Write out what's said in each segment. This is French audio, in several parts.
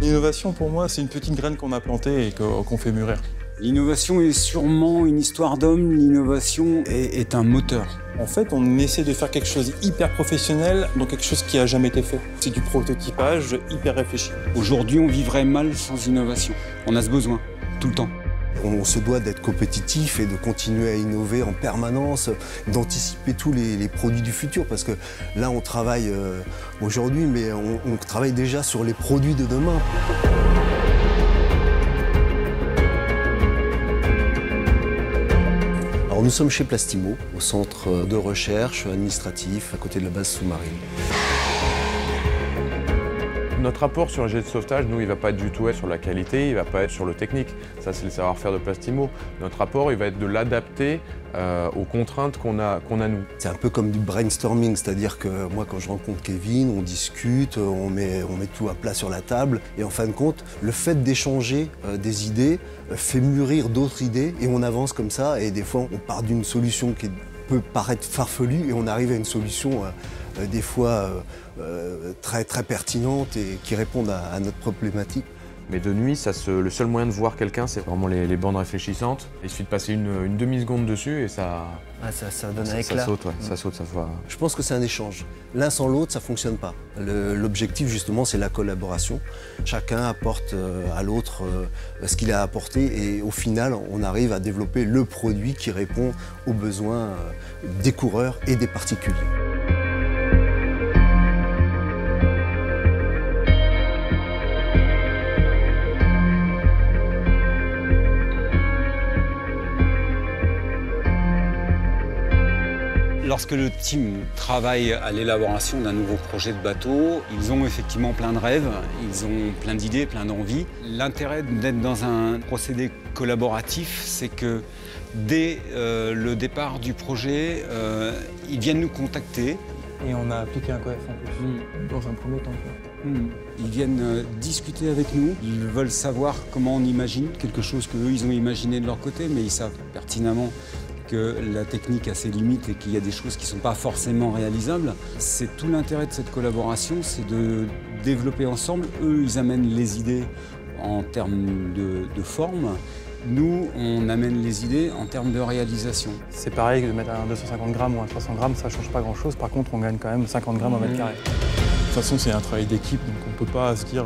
L'innovation, pour moi, c'est une petite graine qu'on a plantée et qu'on fait mûrir. L'innovation est sûrement une histoire d'homme, l'innovation est un moteur. En fait, on essaie de faire quelque chose hyper professionnel dans quelque chose qui n'a jamais été fait. C'est du prototypage hyper réfléchi. Aujourd'hui, on vivrait mal sans innovation. On a ce besoin, tout le temps. On se doit d'être compétitif et de continuer à innover en permanence, d'anticiper tous les produits du futur. Parce que là, on travaille aujourd'hui, mais on travaille déjà sur les produits de demain. Alors, nous sommes chez Plastimo, au centre de recherche administratif, à côté de la base sous-marine. Notre rapport sur un jet de sauvetage, nous, il ne va pas être du tout être sur la qualité, il ne va pas être sur le technique. Ça, c'est le savoir-faire de Plastimo. Notre rapport, il va être de l'adapter aux contraintes qu'on a nous. C'est un peu comme du brainstorming, c'est-à-dire que moi, quand je rencontre Kevin, on discute, on met tout à plat sur la table. Et en fin de compte, le fait d'échanger des idées fait mûrir d'autres idées et on avance comme ça. Et des fois, on part d'une solution qui peut paraître farfelue et on arrive à une solution des fois très pertinente et qui répondent à notre problématique. Mais de nuit, le seul moyen de voir quelqu'un, c'est vraiment les bandes réfléchissantes. Il suffit de passer une demi-seconde dessus et ça donne un éclat. Ça saute, ouais. Ça saute, ça voit. Je pense que c'est un échange. L'un sans l'autre, ça ne fonctionne pas. L'objectif, justement, c'est la collaboration. Chacun apporte à l'autre ce qu'il a apporté et au final, on arrive à développer le produit qui répond aux besoins des coureurs et des particuliers. Lorsque le team travaille à l'élaboration d'un nouveau projet de bateau, ils ont effectivement plein de rêves, ils ont plein d'idées, plein d'envies. L'intérêt d'être dans un procédé collaboratif, c'est que dès le départ du projet, ils viennent nous contacter. Et on a appliqué un coef en plus, dans un premier temps. Ils viennent discuter avec nous, ils veulent savoir comment on imagine quelque chose qu'eux, ils ont imaginé de leur côté, mais ils savent pertinemment que la technique a ses limites et qu'il y a des choses qui ne sont pas forcément réalisables. C'est tout l'intérêt de cette collaboration, c'est de développer ensemble. Eux, ils amènent les idées en termes de forme. Nous, on amène les idées en termes de réalisation. C'est pareil que de mettre un 250 grammes ou un 300 grammes, ça ne change pas grand-chose. Par contre, on gagne quand même 50 grammes au mètre carré. De toute façon, c'est un travail d'équipe, donc on ne peut pas se dire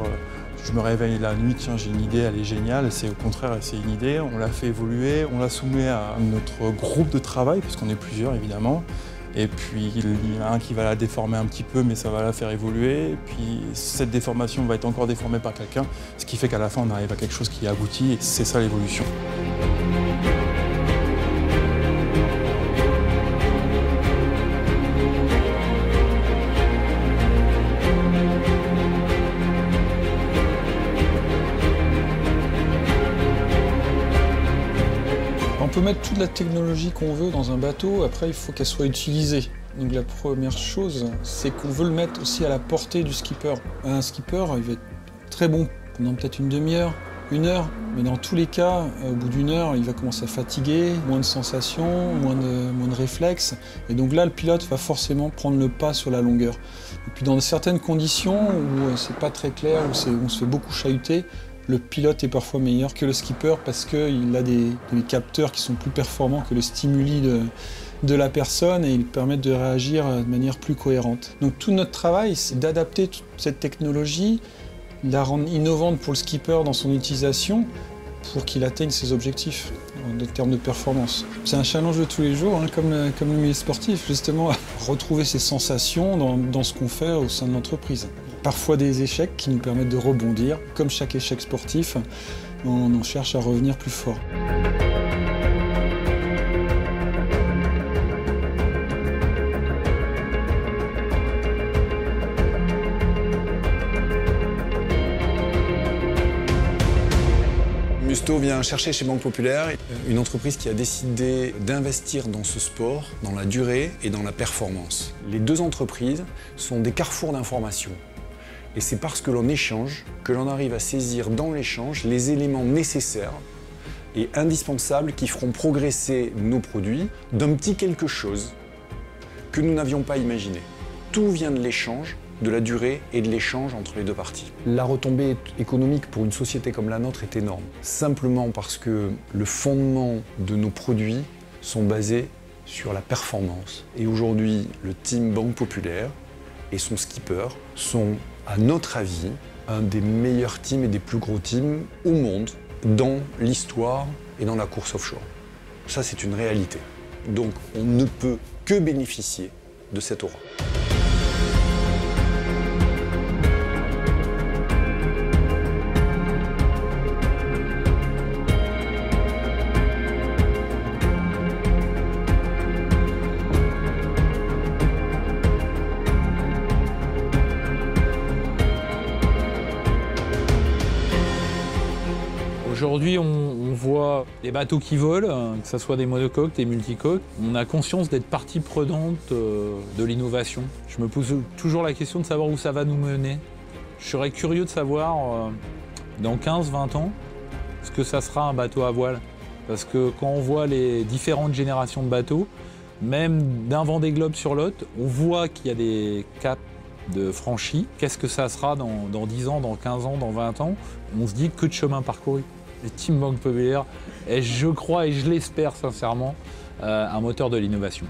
je me réveille la nuit, tiens, j'ai une idée, elle est géniale. C'est au contraire, c'est une idée, on l'a fait évoluer, on la soumet à notre groupe de travail, puisqu'on est plusieurs évidemment. Et puis il y en a un qui va la déformer un petit peu, mais ça va la faire évoluer. Et puis cette déformation va être encore déformée par quelqu'un, ce qui fait qu'à la fin, on arrive à quelque chose qui aboutit, et c'est ça l'évolution. On peut mettre toute la technologie qu'on veut dans un bateau, après il faut qu'elle soit utilisée. Donc la première chose, c'est qu'on veut le mettre aussi à la portée du skipper. Un skipper, il va être très bon pendant peut-être une demi-heure, une heure, mais dans tous les cas, au bout d'une heure, il va commencer à fatiguer, moins de sensations, moins de réflexes. Et donc là, le pilote va forcément prendre le pas sur la longueur. Et puis dans certaines conditions où c'est pas très clair, où on se fait beaucoup chahuter, le pilote est parfois meilleur que le skipper parce qu'il a des capteurs qui sont plus performants que le stimuli de la personne et ils permettent de réagir de manière plus cohérente. Donc tout notre travail, c'est d'adapter toute cette technologie, de la rendre innovante pour le skipper dans son utilisation pour qu'il atteigne ses objectifs en termes de performance. C'est un challenge de tous les jours, hein, comme le milieu sportif, justement, retrouver ces sensations dans ce qu'on fait au sein de l'entreprise. Parfois des échecs qui nous permettent de rebondir. Comme chaque échec sportif, on cherche à revenir plus fort. Musto vient chercher chez Banque Populaire une entreprise qui a décidé d'investir dans ce sport, dans la durée et dans la performance. Les deux entreprises sont des carrefours d'information. Et c'est parce que l'on échange que l'on arrive à saisir dans l'échange les éléments nécessaires et indispensables qui feront progresser nos produits d'un petit quelque chose que nous n'avions pas imaginé. Tout vient de l'échange de la durée et de l'échange entre les deux parties. La retombée économique pour une société comme la nôtre est énorme, simplement parce que le fondement de nos produits sont basés sur la performance. Et aujourd'hui, le team Banque Populaire et son skipper sont, à notre avis, un des meilleurs teams et des plus gros teams au monde dans l'histoire et dans la course offshore. Ça, c'est une réalité. Donc, on ne peut que bénéficier de cette aura. Aujourd'hui, on voit des bateaux qui volent, que ce soit des monocoques, des multicoques. On a conscience d'être partie prenante de l'innovation. Je me pose toujours la question de savoir où ça va nous mener. Je serais curieux de savoir, dans 15-20 ans, ce que ça sera un bateau à voile. Parce que quand on voit les différentes générations de bateaux, même d'un Vendée Globe sur l'autre, on voit qu'il y a des caps de franchis. Qu'est-ce que ça sera dans 10 ans, dans 15 ans, dans 20 ans? On se dit que de chemin parcouru. Le Team Banque Populaire est, je crois et je l'espère sincèrement, un moteur de l'innovation.